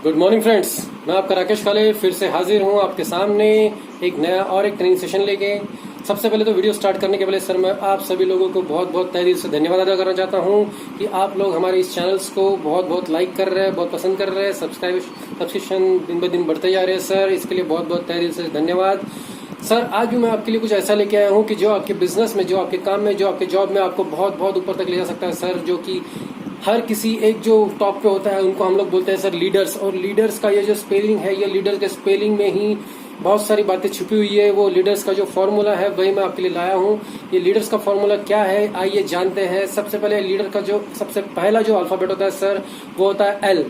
Good morning friends, मैं आपका राकेश काले फिर से हाजिर हूं आपके सामने एक नया और एक ट्रेनिंग सेशन लेके। सबसे पहले तो वीडियो स्टार्ट करने के पहले सर मैं आप सभी लोगों को बहुत बहुत तहे दिल से धन्यवाद अदा करना चाहता हूं कि आप लोग हमारे इस चैनल्स को बहुत बहुत लाइक कर रहे हैं, बहुत पसंद कर रहे हैं। सब्सक्रिप्शन दिन ब दिन बढ़ते जा रहे हैं सर, इसके लिए बहुत बहुत तहे दिल से धन्यवाद। सर आज भी मैं आपके लिए कुछ ऐसा लेके आया हूँ कि जो आपके बिजनेस में, जो आपके काम में, जो आपके जॉब में आपको बहुत बहुत ऊपर तक ले जा सकता है सर। जो कि हर किसी एक जो टॉप पे होता है उनको हम लोग बोलते हैं सर लीडर्स। और लीडर्स का ये जो स्पेलिंग है, ये लीडर के स्पेलिंग में ही बहुत सारी बातें छुपी हुई है। वो लीडर्स का जो फॉर्मूला है वही मैं आपके लिए लाया हूँ। ये लीडर्स का फॉर्मूला क्या है आइए जानते हैं। सबसे पहले लीडर का जो सबसे पहला जो अल्फाबेट होता है सर वो होता है एल।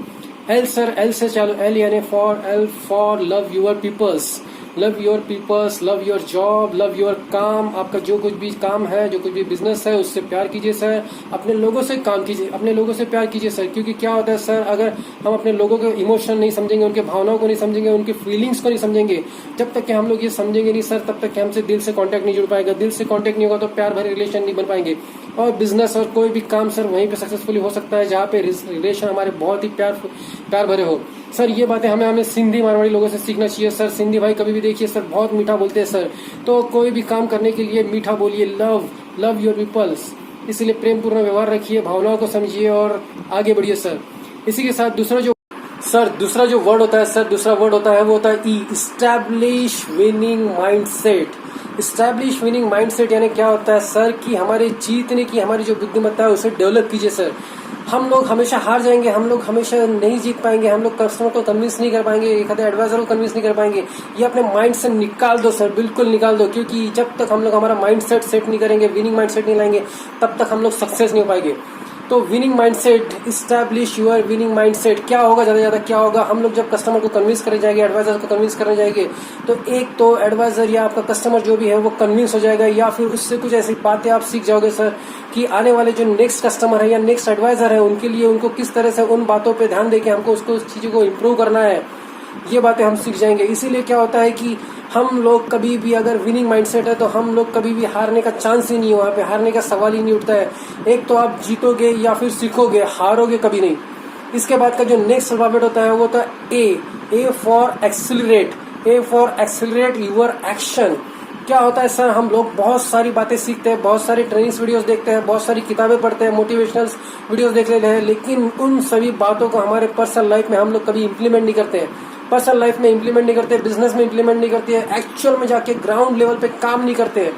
एल सर, एल से चालू, एल यानी for love your peoples, love your peoples, love your job, love your काम। आपका जो कुछ भी काम है, जो कुछ भी बिजनेस है, उससे प्यार कीजिए सर। अपने लोगों से काम कीजिए, अपने लोगों से प्यार कीजिए सर। क्योंकि क्या होता है सर, अगर हम अपने लोगों के इमोशन नहीं समझेंगे, उनके भावनाओं को नहीं समझेंगे, उनकी फीलिंग्स को नहीं समझेंगे, जब तक कि हम लोग ये समझेंगे नहीं सर, तब तक कि हमसे दिल से कांटेक्ट नहीं जुड़ पाएगा। दिल से कांटेक्ट नहीं होगा तो प्यार भरे रिलेशन नहीं बन पाएंगे। और बिजनेस और कोई भी काम सर वहीं पे सक्सेसफुली हो सकता है जहाँ पे रिलेशन हमारे बहुत ही प्यार भरे हो सर। ये बातें हमें सिंधी मारवाड़ी लोगों से सीखना चाहिए सर। सिंधी भाई कभी भी देखिए सर बहुत मीठा बोलते हैं सर। तो कोई भी काम करने के लिए मीठा बोलिए, लव योर पीपल्स। इसलिए प्रेम पूर्ण व्यवहार रखिए, भावनाओं को समझिए और आगे बढ़िए सर। इसी के साथ दूसरा जो वर्ड होता है सर, दूसरा वर्ड होता है वो होता है ई, establish winning mindset. Establish winning mindset यानी क्या होता है सर कि हमारे जीतने की हमारी जो बुद्धिमत्ता है उसे डेवलप कीजिए सर। हम लोग हमेशा हार जाएंगे, हम लोग हमेशा नहीं जीत पाएंगे, हम लोग कस्टमर को कन्विंस नहीं कर पाएंगे, एक आधे एडवाइजर को कन्विंस नहीं कर पाएंगे। ये अपने माइंड से निकाल दो सर, बिल्कुल निकाल दो। क्योंकि जब तक हम लोग हमारा माइंड सेट नहीं करेंगे, विनिंग माइंड सेट नहीं लाएंगे, तब तक हम लोग सक्सेस नहीं हो पाएंगे। तो winning mindset, establish your winning mindset. क्या होगा ज्यादा क्या होगा, हम लोग जब कस्टमर को कन्विंस करने जाएंगे, एडवाइजर को कन्विंस करने जाएंगे, तो एक तो एडवाइजर या आपका कस्टमर जो भी है वो कन्विंस हो जाएगा, या फिर उससे कुछ ऐसी बातें आप सीख जाओगे सर कि आने वाले जो नेक्स्ट कस्टमर है या नेक्स्ट एडवाइजर है उनके लिए उनको किस तरह से उन बातों पे ध्यान देके हमको उसको उस चीजों को इम्प्रूव करना है, ये बातें हम सीख जाएंगे। इसीलिए क्या होता है कि हम लोग कभी भी, अगर विनिंग माइंडसेट है तो हम लोग कभी भी हारने का चांस ही नहीं है, वहाँ पे हारने का सवाल ही नहीं उठता है। एक तो आप जीतोगे या फिर सीखोगे, हारोगे कभी नहीं। इसके बाद का जो नेक्स्ट अल्फाबेट होता है वो होता है A for accelerate. A for accelerate your action. क्या होता है सर, हम लोग बहुत सारी बातें सीखते हैं, बहुत सारी ट्रेनिंग्स वीडियोस देखते हैं, बहुत सारी किताबें पढ़ते हैं, मोटिवेशनल वीडियोस देख लेते हैं, लेकिन उन सभी बातों को हमारे पर्सनल लाइफ में हम लोग कभी इंप्लीमेंट नहीं करते हैं। पर्सनल लाइफ में इंप्लीमेंट नहीं करते, बिजनेस में इंप्लीमेंट नहीं करते हैं, एक्चुअल में जाके ग्राउंड लेवल पे काम नहीं करते हैं।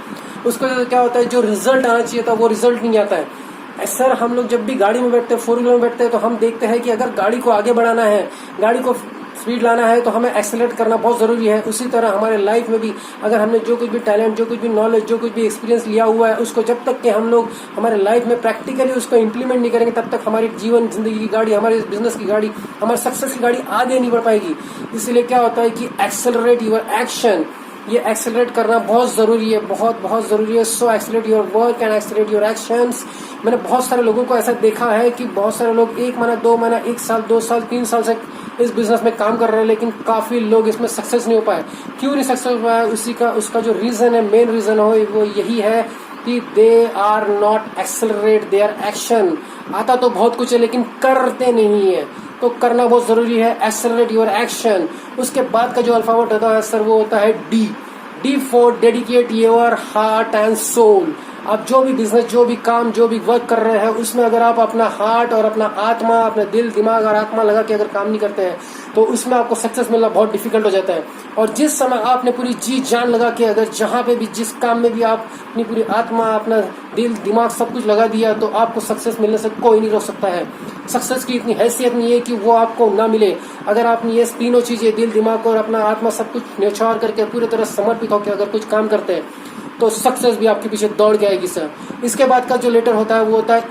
उसको क्या होता है, जो रिजल्ट आना चाहिए था वो रिजल्ट नहीं आता है। सर हम लोग जब भी गाड़ी में बैठते हैं, 4 व्हीलर में बैठते हैं, तो हम देखते हैं कि अगर गाड़ी को आगे बढ़ाना है, गाड़ी को स्पीड लाना है तो हमें एक्सेलरेट करना बहुत जरूरी है। उसी तरह हमारे लाइफ में भी अगर हमने जो कुछ भी टैलेंट, जो कुछ भी नॉलेज, जो कुछ भी एक्सपीरियंस लिया हुआ है, उसको जब तक कि हम लोग हमारे लाइफ में प्रैक्टिकली उसको इंप्लीमेंट नहीं करेंगे, तब तक हमारी जीवन जिंदगी की गाड़ी, हमारे बिजनेस की गाड़ी, हमारे सक्सेस की गाड़ी आगे नहीं बढ़ पाएगी। इसलिए क्या होता है कि एक्सेलरेट यूर एक्शन। ये एक्सेलरेट करना बहुत जरूरी है, बहुत जरूरी है। So accelerate your work and accelerate your actions. मैंने बहुत सारे लोगों को ऐसा देखा है कि बहुत सारे लोग 1 महीना, 2 महीना, 1 साल, 2 साल, 3 साल से इस बिजनेस में काम कर रहे हैं, लेकिन काफी लोग इसमें सक्सेस नहीं हो पाए। क्यों नहीं सक्सेस हो पाया, उसका जो रीजन है, मेन रीजन हो वो यही है कि they are not accelerate their action. आता तो बहुत कुछ है लेकिन करते नहीं है, तो करना बहुत जरूरी है। Accelerate your action. उसके बाद का जो अल्फाबेट होता है सर वो होता है D for dedicate your heart and soul. आप जो भी बिजनेस, जो भी काम, जो भी वर्क कर रहे हैं, उसमें अगर आप अपना हार्ट और अपना आत्मा, अपना दिल, दिमाग और आत्मा लगा के अगर काम नहीं करते हैं तो उसमें आपको सक्सेस मिलना बहुत डिफिकल्ट हो जाता है। और जिस समय आपने पूरी जी जान लगा के, अगर जहां पे भी, जिस काम में भी आप अपनी पूरी आत्मा, अपना दिल, दिमाग सब कुछ लगा दिया, तो आपको सक्सेस मिलने से कोई नहीं रोक सकता है। सक्सेस की इतनी हैसियत नहीं है कि वो आपको ना मिले। अगर आपने ये तीनों चीजें, दिल, दिमाग और अपना आत्मा, सब कुछ न्यौछावर करके पूरी तरह समर्पित होकर अगर कुछ काम करते हैं तो सक्सेस भी आपके पीछे दौड़ के आएगी सर। इसके बाद का जो लेटर होता है वो होता है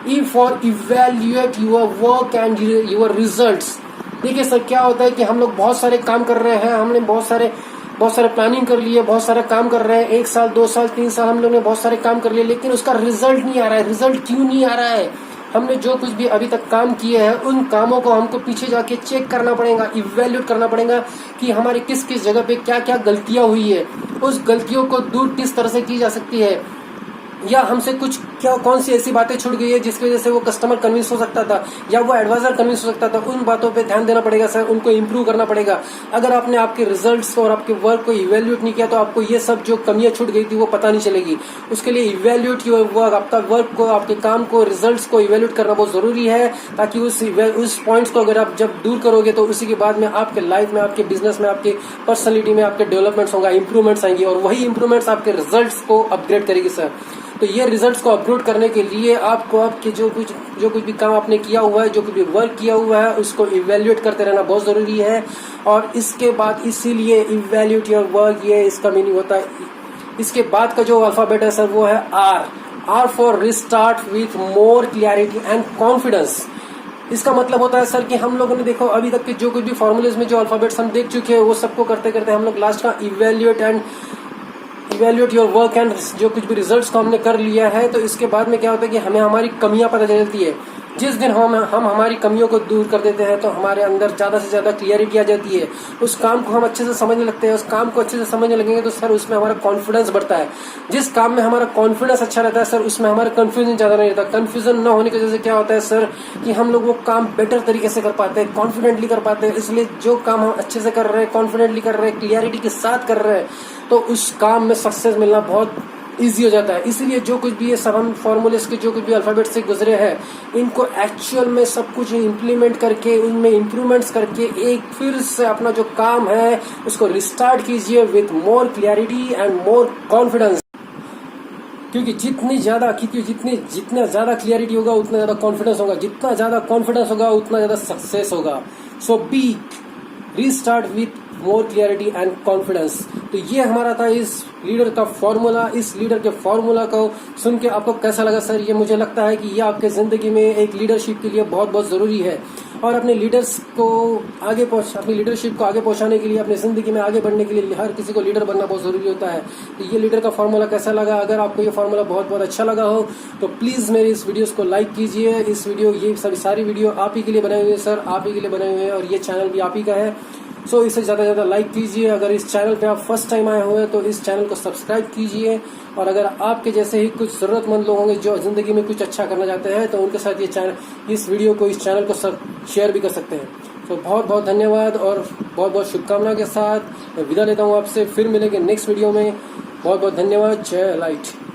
E for evaluate your work and your results. देखिए सर क्या होता है कि हम लोग बहुत सारे काम कर रहे हैं, हमने बहुत सारे प्लानिंग कर लिए, बहुत सारे काम कर रहे हैं, 1 साल, 2 साल, 3 साल हम लोग ने बहुत सारे काम कर लिए, लेकिन उसका रिजल्ट नहीं आ रहा है। रिजल्ट क्यों नहीं आ रहा है? हमने जो कुछ भी अभी तक काम किए हैं उन कामों को हमको पीछे जाके चेक करना पड़ेगा, इवैल्यूएट करना पड़ेगा कि हमारी किस किस जगह पे क्या क्या गलतियां हुई है, उस गलतियों को दूर किस तरह से की जा सकती है। या हमसे कुछ कौन सी ऐसी बातें छूट गई है जिसकी वजह से वो कस्टमर कन्विंस हो सकता था या वो एडवाइजर कन्विंस हो सकता था, उन बातों पे ध्यान देना पड़ेगा सर, उनको इम्प्रूव करना पड़ेगा। अगर आपने आपके रिजल्ट्स और आपके वर्क को इवेल्यूएट नहीं किया तो आपको ये सब जो कमियां छूट गई थी वो पता नहीं चलेगी। उसके लिए इवेल्यूएट योर वर्क, आपका वर्क को, आपके काम को, रिजल्ट्स को इवेल्यूएट करना बहुत जरूरी है, ताकि उस पॉइंट्स को अगर आप जब दूर करोगे तो उसी के बाद में आपके लाइफ में, आपके बिजनेस में, आपके पर्सनैलिटी में आपके डेवलपमेंट्स होगा, इंप्रूवमेंट्स आएंगी और वही इंप्रूवमेंट्स आपके रिजल्ट्स को अपग्रेड करेगी सर। तो ये रिजल्ट्स को अपग्रेड करने के लिए आपको आपके जो कुछ भी काम आपने किया हुआ है, जो कुछ भी वर्क किया हुआ है, उसको इवेल्यूएट करते रहना बहुत जरूरी है। और इसके बाद इसीलिए इवेल्यूएट योर वर्क, ये इसका मीनिंग होता है। इसके बाद का जो अल्फाबेट है सर वो है R for restart with more clarity and confidence. इसका मतलब होता है सर कि हम लोगों ने देखो अभी तक के जो कुछ भी फॉर्मूलेज में जो अल्फाबेट्स हम देख चुके हैं वो सबको करते करते हम लोग लास्ट का इवेल्यूएट योर वर्क एंड जो कुछ भी रिजल्ट्स को हमने कर लिया है। तो इसके बाद में क्या होता है कि हमें हमारी कमियां पता चलती है। जिस दिन हम हमारी कमियों को दूर कर देते हैं तो हमारे अंदर ज्यादा से ज्यादा क्लियरिटी आ जाती है, उस काम को हम अच्छे से समझने लगते हैं। उस काम को अच्छे से समझने लगेंगे तो सर उसमें हमारा कॉन्फिडेंस बढ़ता है। जिस काम में हमारा कॉन्फिडेंस अच्छा रहता है सर उसमें हमारा कंफ्यूजन ज्यादा नहीं रहता। कंफ्यूजन न होने की वजह से क्या होता है सर कि हम लोग वो काम बेटर तरीके से कर पाते हैं, कॉन्फिडेंटली कर पाते हैं। इसलिए जो काम हम अच्छे से कर रहे हैं, कॉन्फिडेंटली कर रहे हैं, क्लियरिटी के साथ कर रहे हैं, तो उस काम में सक्सेस मिलना बहुत इजी हो जाता है। इसीलिए जो कुछ भी ये सब हम फॉर्मूलेस के जो कुछ भी अल्फाबेट से गुजरे हैं, इनको एक्चुअल में सब कुछ इम्प्लीमेंट करके, उनमें इम्प्रूवमेंट्स करके एक फिर से अपना जो काम है उसको रिस्टार्ट कीजिए with more clarity and more confidence. क्योंकि जितना ज्यादा क्लियरिटी होगा उतना ज्यादा कॉन्फिडेंस होगा, जितना ज्यादा कॉन्फिडेंस होगा उतना ज्यादा सक्सेस होगा। So be restart with more clarity and confidence. तो ये हमारा था इस लीडर का फॉर्मूला। इस लीडर के फॉर्मूला को सुन के आपको कैसा लगा सर? ये मुझे लगता है कि ये आपके जिंदगी में एक लीडरशिप के लिए बहुत बहुत जरूरी है और अपने लीडरशिप को आगे पहुंचाने के लिए, अपनी जिंदगी में आगे बढ़ने के लिए हर किसी को लीडर बनना बहुत जरूरी होता है। तो ये लीडर का फॉर्मूला कैसा लगा? अगर आपको ये फॉर्मूला बहुत बहुत अच्छा लगा हो तो प्लीज मेरे इस वीडियोस को लाइक कीजिए। ये सारी वीडियो आप ही के लिए बनाए हुए हैं सर, आप ही के लिए बनाए हुए हैं और ये चैनल भी आप ही का है। सो इसे ज्यादा से ज्यादा लाइक कीजिए। अगर इस चैनल पे आप फर्स्ट टाइम आए हुए हैं तो इस चैनल को सब्सक्राइब कीजिए। और अगर आपके जैसे ही कुछ जरूरतमंद लोग होंगे जो जिंदगी में कुछ अच्छा करना चाहते हैं तो उनके साथ इस वीडियो को, इस चैनल को शेयर भी कर सकते हैं। तो बहुत बहुत धन्यवाद और बहुत बहुत शुभकामना के साथ मैं विदा लेता हूँ आपसे। फिर मिलेंगे नेक्स्ट वीडियो में। बहुत बहुत धन्यवाद। जय लाइट।